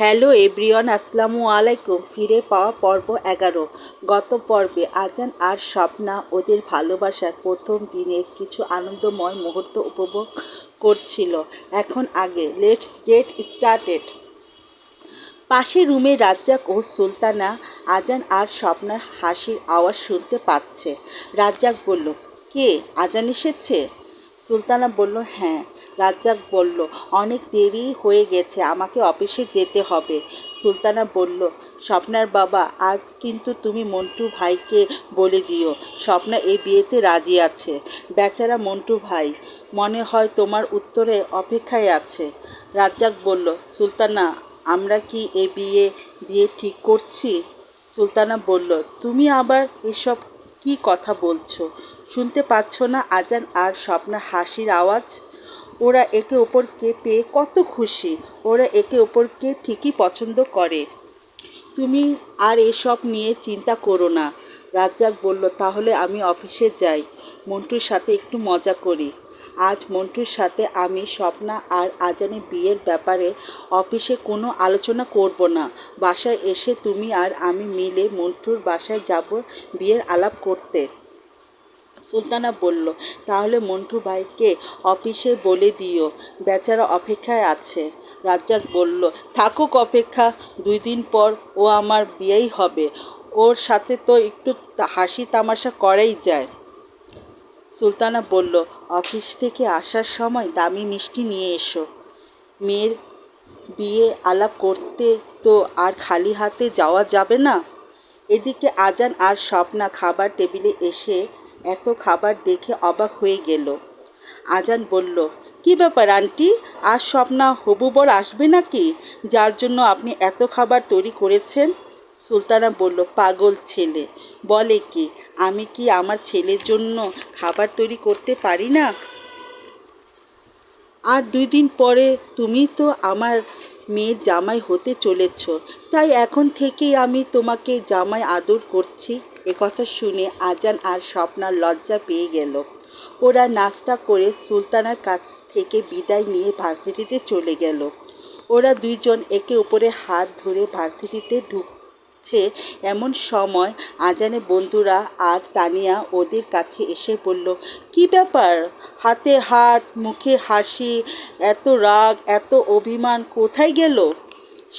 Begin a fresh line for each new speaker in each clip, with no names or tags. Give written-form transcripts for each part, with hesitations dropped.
Hello everyone, আসসালামু আলাইকুম। ফিরে পাওয়া পর্ব 11। গত পর্বে আজান আর স্বপ্না ওদের ভালোবাসার প্রথম দিনের কিছু আনন্দময় মুহূর্ত উপভোগ করছিল। এখন আগে লেটস গেট স্টার্টেড। পাশের রুমে রাজ্জাক ও সুলতানা আজান আর স্বপ্নার হাসির আওয়াজ শুনতে পাচ্ছে। রাজ্জাক বলল, কে, আজান এসেছে? সুলতানা বলল, হ্যাঁ। রাজ্জাক বলল, অনেক দেরি হয়ে গেছে, আমাকে অফিসে যেতে হবে। সুলতানা বলল, স্বপ্নার বাবা, আজ কিন্তু তুমি মন্টু ভাইকে বলে দিও স্বপ্না এই বিয়েতে রাজি আছে। বেচারা মন্টু ভাই মনে হয় তোমার উত্তরে অপেক্ষায় আছে। রাজ্জাক বলল, সুলতানা, আমরা কি এ বিয়ে দিয়ে ঠিক করছি? সুলতানা বলল, তুমি আবার এসব কি কথা বলছো? শুনতে পাচ্ছ না আজান আর স্বপ্নার হাসির আওয়াজ? ওরা একে অপরকে পেয়ে কত খুশি। ওরা একে অপরকে ঠিকই পছন্দ করে। তুমি আর এসব নিয়ে চিন্তা করো না। রাজ্জাক বলল, তাহলে আমি অফিসে যাই, মন্টুর সাথে একটু মজা করি। আজ মন্টুর সাথে আমি স্বপ্না আর আজানের বিয়ের ব্যাপারে অফিসে কোনো আলোচনা করব না। বাসায় এসে তুমি আর আমি মিলে মন্টুর বাসায় যাব বিয়ের আলাপ করতে। সুলতানা বলল, তাহলে মন্টু ভাইকে অফিসে বলে দিও, বেচারা অপেক্ষায় আছে। রাজ্জাক বলল, থাকুক অপেক্ষা, 2 দিন পর ও আমার বিয়েই হবে, ওর সাথে তো একটু হাসি তামাশা করাই যায়। সুলতানা বলল, অফিস থেকে আসার সময় দামি মিষ্টি নিয়ে এসো, মেয়ের বিয়ে আলাপ করতে তো আর খালি হাতে যাওয়া যাবে না। এদিকে আজান আর স্বপ্না খাবার টেবিলে এসে এত খাবার দেখে অবাক হয়ে গেল। আজান বলল, কি ব্যাপার আন্টি, আজ স্বপ্না হবু বর আসবে নাকি, যার জন্য আপনি এত খাবার তৈরি করেছেন? সুলতানা বলল, পাগল ছেলে, বলে কি, আমি কি আমার ছেলের জন্য খাবার তৈরি করতে পারি না? আর 2 দিন পরে তুমি তো আমার মেয়ের জামাই হতে চলেছ, তাই এখন থেকেই আমি তোমাকে জামাই আদর করছি। একথা শুনে আজান আর স্বপ্নার লজ্জা পেয়ে গেল। ওরা নাস্তা করে সুলতানার কাছ থেকে বিদায় নিয়ে ভার্সিটিতে চলে গেল। ওরা দুইজন একে অপরের হাত ধরে ভার্সিটিতে ঢুকছে এমন সময় আজানের বন্ধুরা আর তানিয়া ওদের কাছে এসে বলল, কি ব্যাপার, হাতে হাত, মুখে হাসি, এত রাগ, এত অভিমান কোথায় গেল?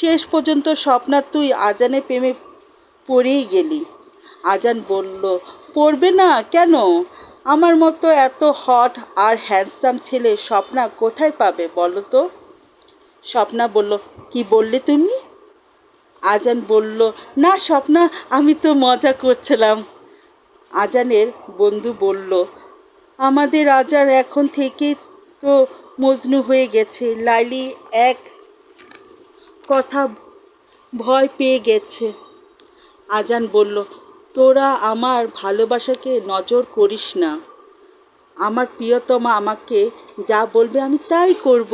শেষ পর্যন্ত স্বপ্না তুই আজানের প্রেমে পড়েই গেলি। আজান বলল, পড়বে না কেন? আমার মতো এত হট আর হ্যান্ডসাম ছেলে স্বপ্না কোথায় পাবে বলো তো? স্বপ্না বলল, কি বললে তুমি? আজান বলল, না স্বপ্না, আমি তো মজা করছিলাম। আজানের বন্ধু বলল, আমাদের আজান এখন থেকে তো মজনু হয়ে গেছে। লাইলি এক কথা ভয় পেয়ে গেছে। আজান বলল, তোরা আমার ভালোবাসাকে নজর করিস না। আমার প্রিয়তমা আমাকে যা বলবে আমি তাই করব।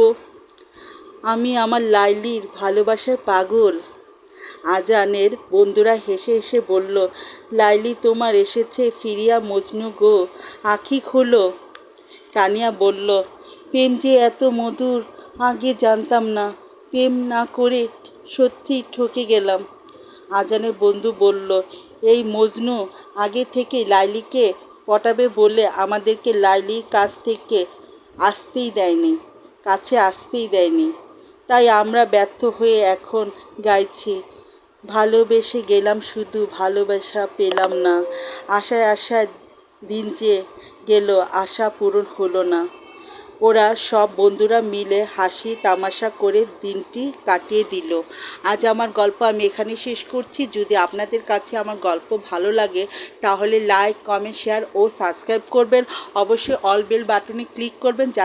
আমি আমার লাইলির ভালোবাসায় পাগল। আজানের বন্ধুরা হেসে হেসে বলল, লাইলি তোমার এসেছে ফিরিয়া মজনু গো, আঁখি খোলো। তানিয়া বলল, প্রেম যে এত মধুর, আগে জানতাম না, প্রেম না করে সত্যি ঠকে গেলাম। আজানের বন্ধু বলল, এই মজনু আগে থেকে লাইলিকে পটাবে বলে আমাদেরকে লাইলির কাছে আসতেই দেয়নি, তাই আমরা ব্যর্থ হয়ে এখন গাইছি, ভালোবেসে গেলাম শুধু ভালোবাসা পেলাম না, আশায় আশায় দিন যে গেল, আশা পূরণ হলো না। ওরা সব বন্ধুরা মিলে হাসি তামাশা করে দিনটি কাটিয়ে দিল। আজ আমার গল্প আমি এখানে শেষ করছি। যদি আপনাদের কাছে আমার গল্প ভালো লাগে তাহলে লাইক, কমেন্ট, শেয়ার ও সাবস্ক্রাইব করবেন। অবশ্যই অল বেল বাটনে ক্লিক করবেন, যাতে